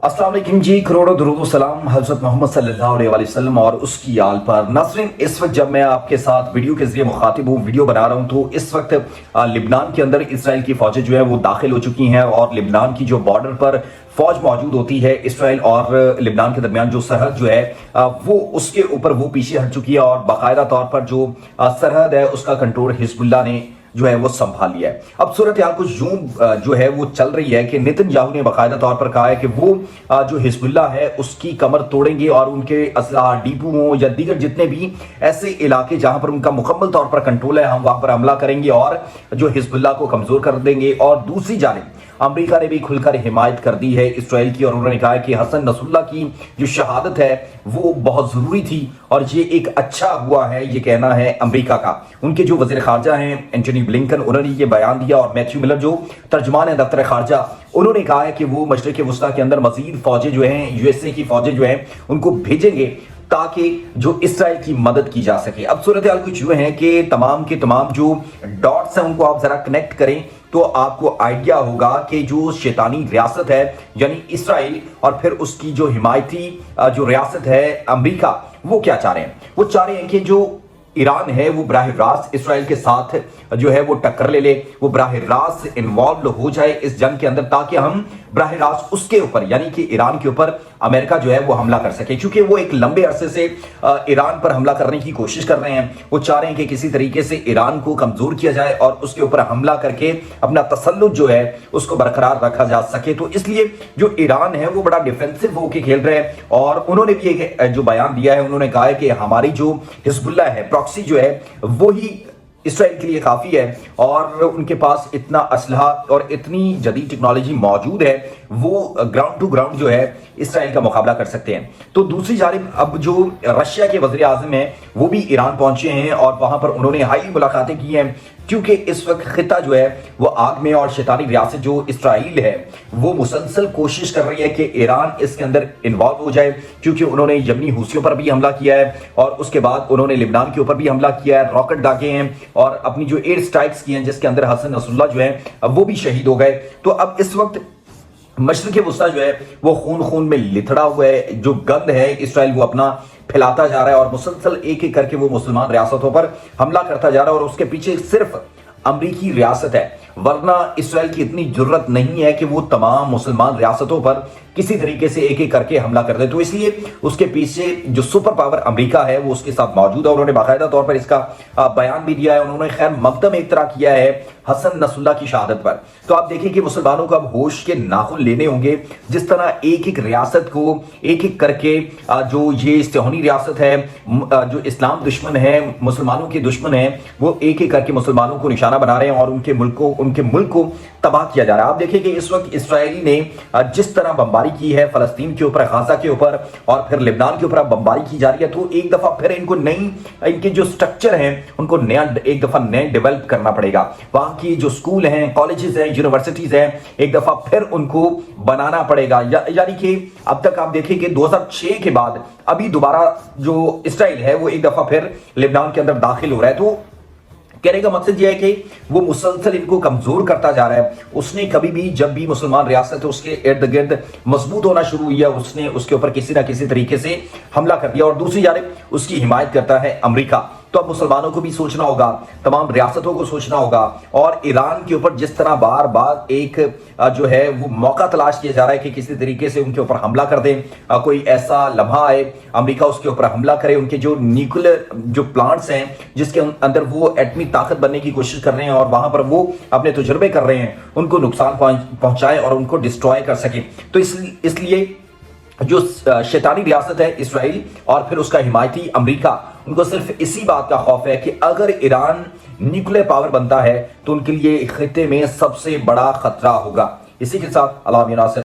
अस्सलाम वालेकुम जी, करोड़ों दुरूद सलाम हज़रत मोहम्मद सल्लल्लाहु अलैहि वसल्लम और उसकी आल पर। नाज़रीन, इस वक्त जब मैं आपके साथ वीडियो के जरिए मुखातिब हूँ, वीडियो बना रहा हूँ, तो इस वक्त लिबनान के अंदर इसराइल की फौजें जो है वो दाखिल हो चुकी हैं और लिबनान की जो बॉर्डर पर फौज मौजूद होती है इसराइल और लिबनान के दरमियान जो सरहद जो है वो उसके ऊपर वो पीछे हट चुकी है और बाकायदा तौर पर जो सरहद है उसका कंट्रोल हिजबुल्लाह ने जो है वो संभाल लिया है। अब सूरत हाल कुछ यूं जो है वो चल रही है कि नेतन्याहू ने बाकायदा तौर पर कहा है कि वो जो हिजबुल्लाह है उसकी कमर तोड़ेंगे और उनके असलाह डिपो हो या दीगर जितने भी ऐसे इलाके जहां पर उनका मुकम्मल तौर पर कंट्रोल है, हम वहां पर हमला करेंगे और जो हिजबुल्लाह को कमजोर कर देंगे। और दूसरी जानिब अमेरिका ने भी खुलकर हिमायत कर दी है इसराइल की और उन्होंने कहा है कि हसन नसरुल्लाह की जो शहादत है वो बहुत जरूरी थी और ये एक अच्छा हुआ है, ये कहना है अमेरिका का। उनके जो वजीर खारजा हैं एंटनी ब्लिंकन, उन्होंने ये बयान दिया और मैथ्यू मिलर जो तर्जमान है दफ्तर खारजा, उन्होंने कहा है कि वो मशरिक वस्ता के अंदर मजीद फौजें जो हैं, यूएसए की फौजें जो हैं उनको भेजेंगे ताकि जो इसराइल की मदद की जा सके। अब सूरत हाल कुछ यूं है कि तमाम के तमाम जो डॉट्स हैं उनको आप जरा कनेक्ट करें तो आपको आइडिया होगा कि जो शैतानी रियासत है यानी इसराइल और फिर उसकी जो हिमायती जो रियासत है अमेरिका, वो क्या चाह रहे हैं। वो चाह रहे हैं कि जो ईरान है वो बराह रास्त इसराइल के साथ जो है वो टक्कर ले ले, वो बराह रास्त इन्वॉल्व हो जाए इस जंग के अंदर ताकि हम बराह रास्त उसके ऊपर यानी कि ईरान के ऊपर अमेरिका जो है वो हमला कर सके। क्योंकि वो एक लंबे अरसे से ईरान पर हमला करने की कोशिश कर रहे हैं। वो चाह रहे हैं कि किसी तरीके से ईरान को कमजोर किया जाए और उसके ऊपर हमला करके अपना तसल्लुत जो है उसको बरकरार रखा जा सके। तो इसलिए जो ईरान है वो बड़ा डिफेंसिव होकर खेल रहे हैं और उन्होंने भी एक जो बयान दिया है, उन्होंने कहा है कि हमारी जो हिजबुल्लाह है प्रॉक्सी जो है वो ही इसराइल के लिए काफी है और उनके पास इतना असलहा और इतनी जदीद टेक्नोलॉजी मौजूद है, वो ग्राउंड टू ग्राउंड जो है इसराइल का मुकाबला कर सकते हैं। तो दूसरी जानिब अब जो रशिया के वज़ीर आज़म हैं वो भी ईरान पहुंचे हैं और वहां पर उन्होंने हाई मुलाकातें की हैं क्योंकि इस वक्त खिता जो है वो आग में और शैतानी रियासत जो इसराइल है वो मुसलसल कोशिश कर रही है कि ईरान इसके अंदर इन्वॉल्व हो जाए। क्योंकि उन्होंने यमनी हूसियों पर भी हमला किया है और उसके बाद उन्होंने लिबनान के ऊपर भी हमला किया है, रॉकेट दागे हैं और अपनी जो एयर स्ट्राइक्स की हैं जिसके अंदर हसन नसरुल्लाह जो है वो भी शहीद हो गए। तो अब इस वक्त मशरिक वस्ता जो है वो खून खून में लिथड़ा हुआ है, जो गंद है इसराइल वो अपना फैलाता जा रहा है और मुसलसल एक एक करके वो मुसलमान रियासतों पर हमला करता जा रहा है और उसके पीछे सिर्फ अमरीकी रियासत है, वरना इसराइल की इतनी जरूरत नहीं है कि वो तमाम मुसलमान रियासतों पर किसी तरीके से एक एक करके हमला कर दे। तो इसलिए उसके पीछे जो सुपर पावर अमेरिका है वो उसके साथ मौजूद है। उन्होंने बाकायदा तौर पर इसका बयान भी दिया है। उन्होंने खैर मकदम एक तरह किया है हसन नसरुल्लाह की शहादत पर। तो आप देखिए कि मुसलमानों को अब होश के नाखुन लेने होंगे। जिस तरह एक एक रियासत को एक एक करके जो ये सेहूनी रियासत है, जो इस्लाम दुश्मन है, मुसलमानों के दुश्मन है, वो एक एक करके मुसलमानों को निशाना बना रहे हैं और उनके मुल्क को तबाह किया जा रहा है। आप देखिए कि इस वक्त इसराइली ने जिस तरह बमबारी की है फलस्तीन के ऊपर, गाजा के ऊपर और फिर लिबनान के ऊपर बमबारी की जा रही है, तो एक दफा फिर इनको नई इनके जो स्ट्रक्चर हैं उनको नया एक दफा नए डेवलप करना पड़ेगा। वहां की जो स्कूल हैं, कॉलेजेस हैं, यूनिवर्सिटीज हैं, एक दफा फिर उनको बनाना पड़ेगा। यानी कि अब तक आप देखिए कि 2006 के बाद अभी दोबारा जो इसराइल है वो एक दफा फिर लिबनान के अंदर दाखिल हो रहा है। तो कहने का मकसद यह है कि वो मुसलसल इनको कमजोर करता जा रहा है। उसने कभी भी जब भी मुसलमान रियासत उसके इर्द गिर्द मजबूत होना शुरू हुई है उसने उसके ऊपर किसी ना किसी तरीके से हमला कर दिया और दूसरी जानिब उसकी हिमायत करता है अमेरिका। तो अब मुसलमानों को भी सोचना होगा, तमाम रियासतों को सोचना होगा और ईरान के ऊपर जिस तरह बार बार एक जो है वो मौका तलाश किया जा रहा है कि किसी तरीके से उनके ऊपर हमला कर दें, कोई ऐसा लम्हा आए अमेरिका उसके ऊपर हमला करे। उनके जो न्यूक्लियर जो प्लांट्स हैं जिसके अंदर वो एटमी ताकत बनने की कोशिश कर रहे हैं और वहां पर वो अपने तजुर्बे कर रहे हैं, उनको नुकसान पहुंचाए और उनको डिस्ट्रॉय कर सके। तो इसलिए जो शैतानी रियासत है इसराइल और फिर उसका हिमायती अमेरिका, उनको सिर्फ इसी बात का खौफ है कि अगर ईरान न्यूक्लियर पावर बनता है तो उनके लिए खित्ते में सबसे बड़ा खतरा होगा। इसी के साथ अल्लाह